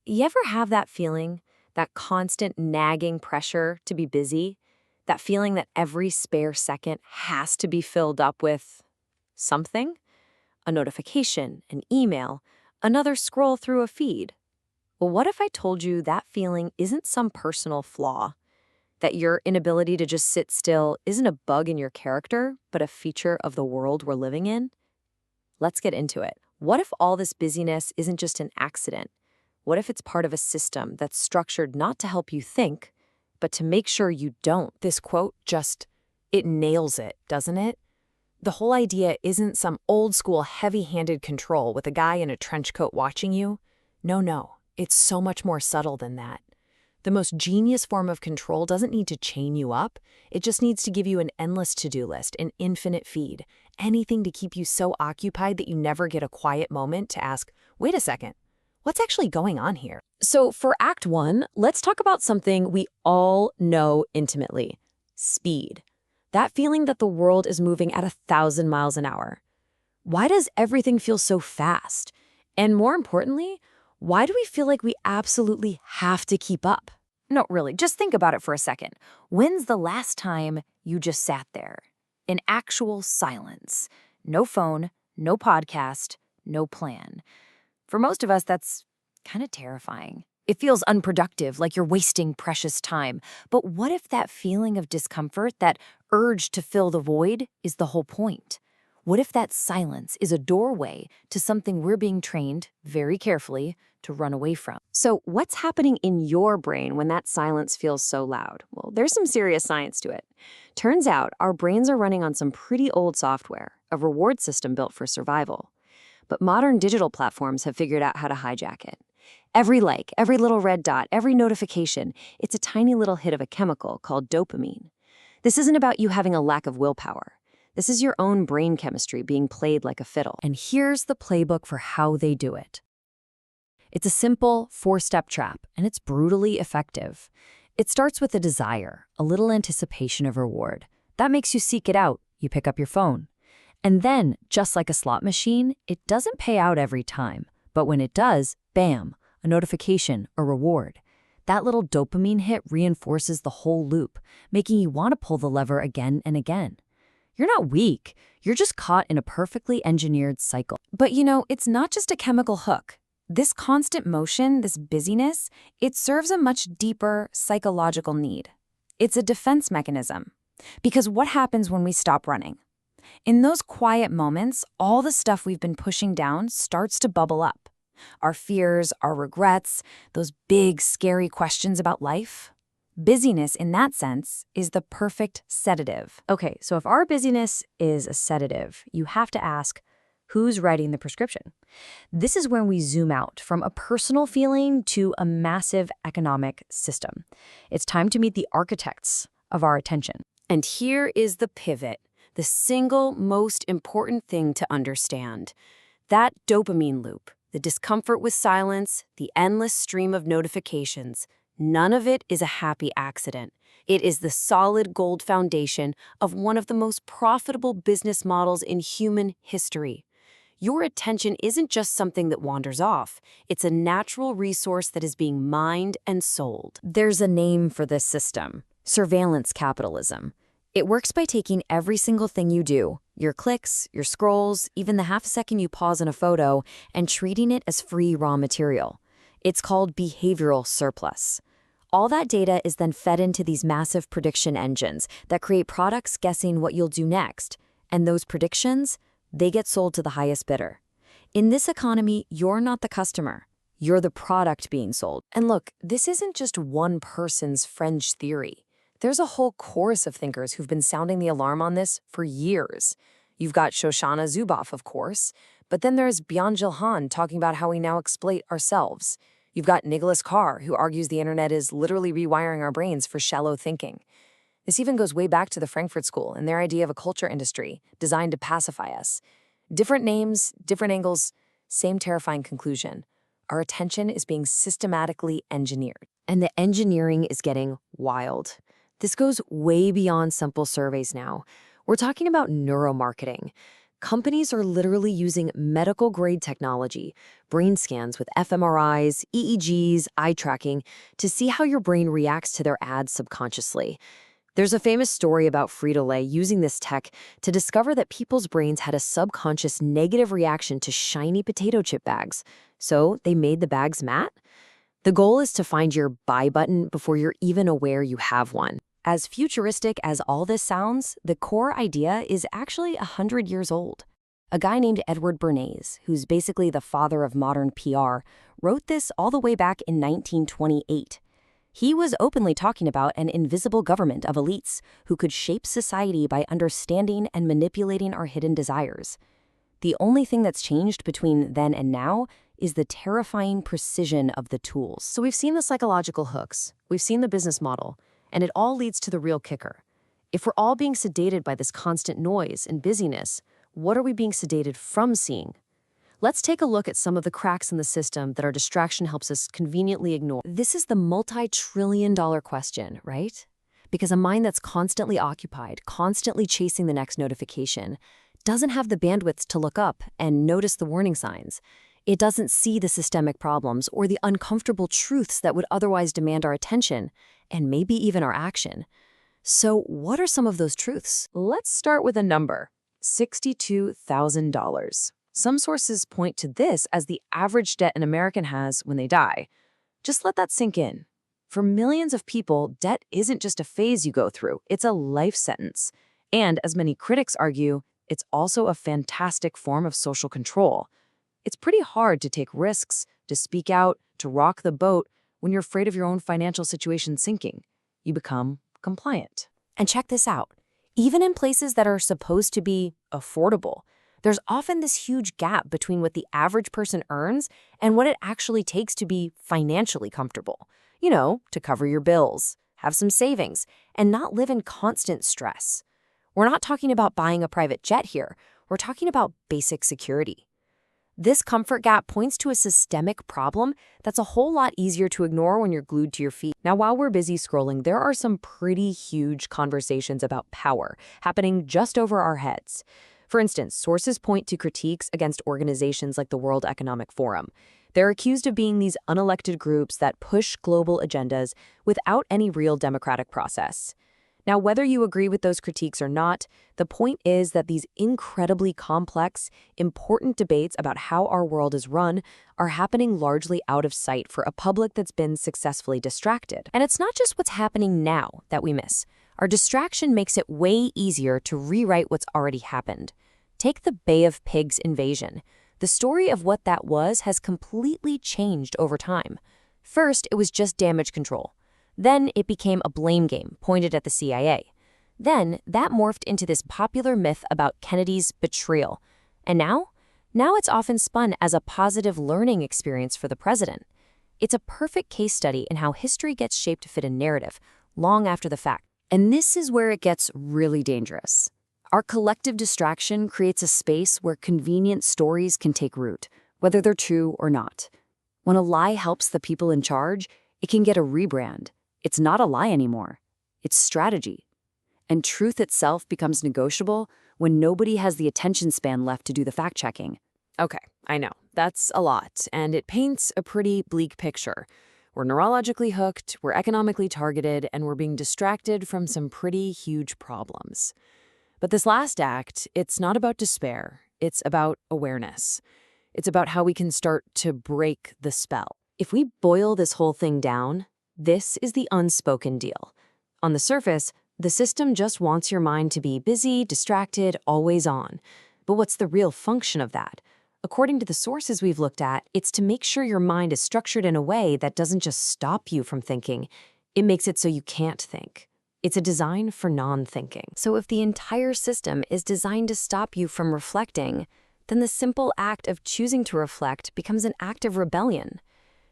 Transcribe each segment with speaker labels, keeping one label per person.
Speaker 1: You ever have that feeling, that constant nagging pressure to be busy? That feeling that every spare second has to be filled up with something? A notification, an email, another scroll through a feed. Well, what if I told you that feeling isn't some personal flaw? That your inability to just sit still isn't a bug in your character, but a feature of the world we're living in? Let's get into it. What if all this busyness isn't just an accident? What if it's part of a system that's structured not to help you think, but to make sure you don't? This quote it nails it, doesn't it? The whole idea isn't some old-school heavy-handed control with a guy in a trench coat watching you. No, it's so much more subtle than that. The most genius form of control doesn't need to chain you up. It just needs to give you an endless to-do list, an infinite feed, anything to keep you so occupied that you never get a quiet moment to ask, wait a second, what's actually going on here? So for Act 1, let's talk about something we all know intimately: speed. That feeling that the world is moving at 1,000 miles an hour. Why does everything feel so fast? And more importantly, why do we feel like we absolutely have to keep up? No, really, just think about it for a second. When's the last time you just sat there in actual silence? No phone, no podcast, no plan. For most of us, that's kind of terrifying. It feels unproductive, like you're wasting precious time. But what if that feeling of discomfort, that urge to fill the void, is the whole point? What if that silence is a doorway to something we're being trained, very carefully, to run away from? So what's happening in your brain when that silence feels so loud? Well, there's some serious science to it. Turns out our brains are running on some pretty old software, a reward system built for survival. But modern digital platforms have figured out how to hijack it. Every like, every little red dot, every notification, it's a tiny little hit of a chemical called dopamine. This isn't about you having a lack of willpower. This is your own brain chemistry being played like a fiddle. And here's the playbook for how they do it. It's a simple 4-step trap, and it's brutally effective. It starts with a desire, a little anticipation of reward. That makes you seek it out. You pick up your phone. And then, just like a slot machine, it doesn't pay out every time. But when it does, bam, a notification, a reward. That little dopamine hit reinforces the whole loop, making you want to pull the lever again and again. You're not weak. You're just caught in a perfectly engineered cycle. But it's not just a chemical hook. This constant motion, this busyness, it serves a much deeper psychological need. It's a defense mechanism. Because what happens when we stop running? In those quiet moments, all the stuff we've been pushing down starts to bubble up. Our fears, our regrets, those big, scary questions about life. Busyness, in that sense, is the perfect sedative. Okay, so if our busyness is a sedative, you have to ask, who's writing the prescription? This is when we zoom out from a personal feeling to a massive economic system. It's time to meet the architects of our attention. And here is the pivot, the single most important thing to understand. That dopamine loop, the discomfort with silence, the endless stream of notifications, none of it is a happy accident. It is the solid gold foundation of one of the most profitable business models in human history. Your attention isn't just something that wanders off. It's a natural resource that is being mined and sold. There's a name for this system: surveillance capitalism. It works by taking every single thing you do, your clicks, your scrolls, even the half a second you pause in a photo, and treating it as free raw material. It's called behavioral surplus. All that data is then fed into these massive prediction engines that create products guessing what you'll do next. And those predictions, they get sold to the highest bidder. In this economy, you're not the customer. You're the product being sold. And look, this isn't just one person's fringe theory. There's a whole chorus of thinkers who've been sounding the alarm on this for years. You've got Shoshana Zuboff, of course, but then there's Byung-Chul Han talking about how we now exploit ourselves. You've got Nicholas Carr, who argues the internet is literally rewiring our brains for shallow thinking. This even goes way back to the Frankfurt School and their idea of a culture industry designed to pacify us. Different names, different angles, same terrifying conclusion. Our attention is being systematically engineered. And the engineering is getting wild. This goes way beyond simple surveys now. We're talking about neuromarketing. Companies are literally using medical-grade technology, brain scans with fMRIs, EEGs, eye tracking, to see how your brain reacts to their ads subconsciously. There's a famous story about Frito-Lay using this tech to discover that people's brains had a subconscious negative reaction to shiny potato chip bags. So they made the bags matte. The goal is to find your buy button before you're even aware you have one. As futuristic as all this sounds, the core idea is actually 100 years old. A guy named Edward Bernays, who's basically the father of modern PR, wrote this all the way back in 1928. He was openly talking about an invisible government of elites who could shape society by understanding and manipulating our hidden desires. The only thing that's changed between then and now is the terrifying precision of the tools. So we've seen the psychological hooks, we've seen the business model, and it all leads to the real kicker. If we're all being sedated by this constant noise and busyness, what are we being sedated from seeing? Let's take a look at some of the cracks in the system that our distraction helps us conveniently ignore. This is the multi-trillion-dollar question, right? Because a mind that's constantly occupied, constantly chasing the next notification, doesn't have the bandwidth to look up and notice the warning signs. It doesn't see the systemic problems or the uncomfortable truths that would otherwise demand our attention, and maybe even our action. So what are some of those truths? Let's start with a number, $62,000. Some sources point to this as the average debt an American has when they die. Just let that sink in. For millions of people, debt isn't just a phase you go through, it's a life sentence. And as many critics argue, it's also a fantastic form of social control. It's pretty hard to take risks, to speak out, to rock the boat when you're afraid of your own financial situation sinking. You become compliant. And check this out. Even in places that are supposed to be affordable, there's often this huge gap between what the average person earns and what it actually takes to be financially comfortable. You know, to cover your bills, have some savings, and not live in constant stress. We're not talking about buying a private jet here. We're talking about basic security. This comfort gap points to a systemic problem that's a whole lot easier to ignore when you're glued to your feet. Now, while we're busy scrolling, there are some pretty huge conversations about power happening just over our heads. For instance, sources point to critiques against organizations like the World Economic Forum. They're accused of being these unelected groups that push global agendas without any real democratic process. Now, whether you agree with those critiques or not, the point is that these incredibly complex, important debates about how our world is run are happening largely out of sight for a public that's been successfully distracted. And it's not just what's happening now that we miss. Our distraction makes it way easier to rewrite what's already happened. Take the Bay of Pigs invasion. The story of what that was has completely changed over time. First, it was just damage control. Then it became a blame game pointed at the CIA. Then that morphed into this popular myth about Kennedy's betrayal. And now it's often spun as a positive learning experience for the president. It's a perfect case study in how history gets shaped to fit a narrative long after the fact. And this is where it gets really dangerous. Our collective distraction creates a space where convenient stories can take root, whether they're true or not. When a lie helps the people in charge, it can get a rebrand. It's not a lie anymore. It's strategy. And truth itself becomes negotiable when nobody has the attention span left to do the fact-checking. Okay, I know, that's a lot, and it paints a pretty bleak picture. We're neurologically hooked, we're economically targeted, and we're being distracted from some pretty huge problems. But this last act, it's not about despair. It's about awareness. It's about how we can start to break the spell. If we boil this whole thing down, this is the unspoken deal. On the surface, the system just wants your mind to be busy, distracted, always on. But what's the real function of that? According to the sources we've looked at, it's to make sure your mind is structured in a way that doesn't just stop you from thinking. It makes it so you can't think. It's a design for non-thinking. So if the entire system is designed to stop you from reflecting, then the simple act of choosing to reflect becomes an act of rebellion.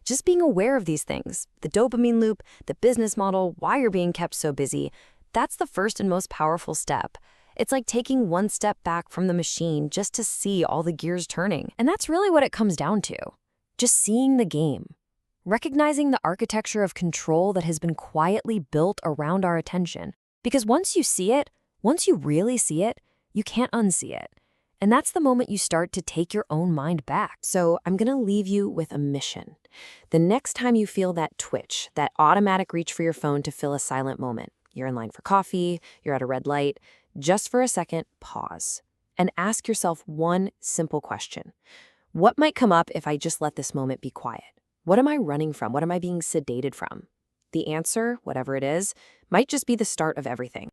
Speaker 1: Just being aware of these things, the dopamine loop, the business model, why you're being kept so busy, that's the first and most powerful step. It's like taking one step back from the machine just to see all the gears turning. And that's really what it comes down to. Just seeing the game. Recognizing the architecture of control that has been quietly built around our attention. Because once you see it, once you really see it, you can't unsee it. And that's the moment you start to take your own mind back. So I'm going to leave you with a mission. The next time you feel that twitch, that automatic reach for your phone to fill a silent moment, you're in line for coffee, you're at a red light, just for a second, pause and ask yourself one simple question. What might come up if I just let this moment be quiet? What am I running from? What am I being sedated from? The answer, whatever it is, might just be the start of everything.